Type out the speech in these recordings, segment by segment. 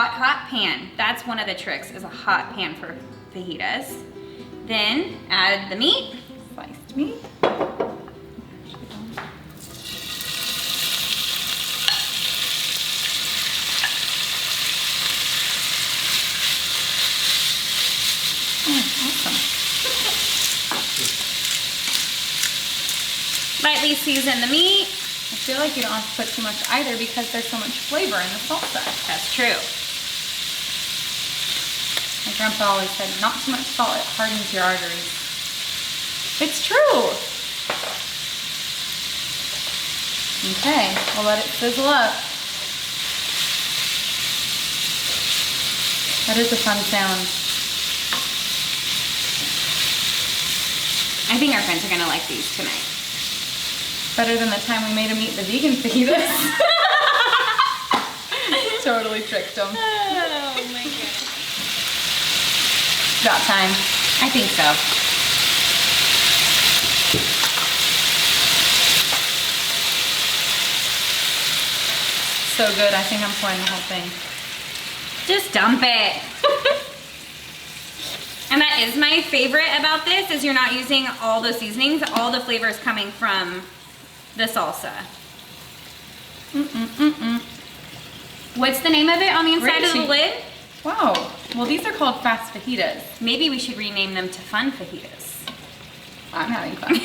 hot pan. That's one of the tricks, is a hot pan for fajitas. Then add the meat, sliced meat. Awesome. Lightly season the meat. I feel like you don't have to put too much either because there's so much flavor in the salsa. That's true. My grandpa always said, not too much salt, it hardens your arteries. It's true. Okay, we'll let it sizzle up. That is a fun sound. I think our friends are gonna like these tonight. Better than the time we made them eat the vegan fajitas. Totally tricked them. Oh my goodness. About time. I think so. So good, I think I'm pouring the whole thing. Just dump it. And that is my favorite about this, is you're not using all the seasonings. All the flavor is coming from the salsa. What's the name of it on the inside of the lid? Wow. Well, these are called Fast Fajitas. Maybe we should rename them to Fun Fajitas. I'm having fun.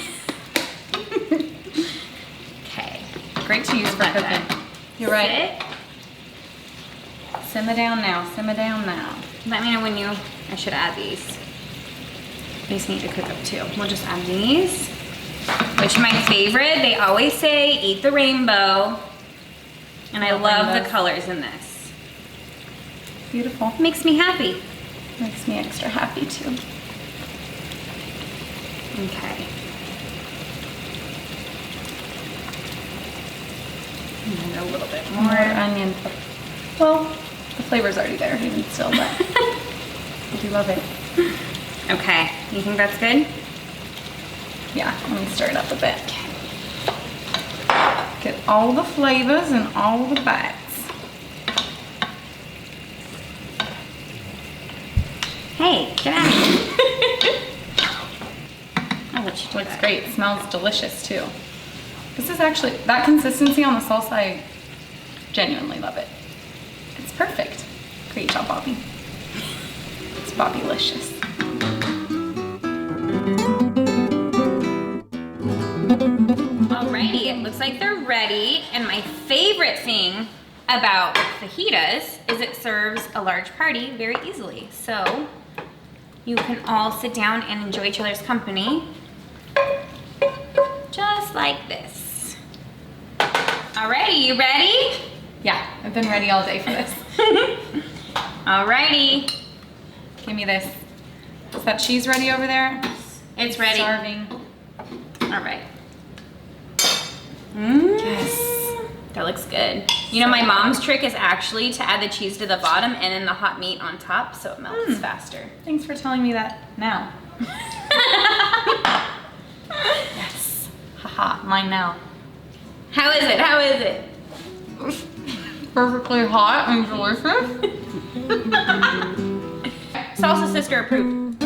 Okay. Great to use for cooking. You're right. Simmer down now. Simmer down now. Let me know when I should add these. These need to cook up too. We'll just add these. Which my favorite, they always say eat the rainbow. And I love the colors in this. Beautiful. Makes me happy. Makes me extra happy too. Okay. And a little bit More onion. Well, the flavor's already there even still, but I do love it. Okay, you think that's good? Yeah, let me stir it up a bit. Get all the flavors and all the bites. Hey, get out of here. I'll let you do Looks that. great. It smells delicious too. This is actually, that consistency on the salsa, I genuinely love it. It's perfect. Great job, Bobby. It's Bobbylicious. Alrighty, it looks like they're ready. And my favorite thing about fajitas is it serves a large party very easily. So you can all sit down and enjoy each other's company. Just like this. Alrighty, you ready? Yeah, I've been ready all day for this. Alrighty. Give me this. Is that cheese ready over there? It's ready. Starving. Alright. Yes. That looks good. You know, my mom's trick is actually to add the cheese to the bottom and then the hot meat on top so it melts faster. Thanks for telling me that now. Yes. Haha, mine now. How is it? How is it? Perfectly hot and delicious. Salsa sister approved.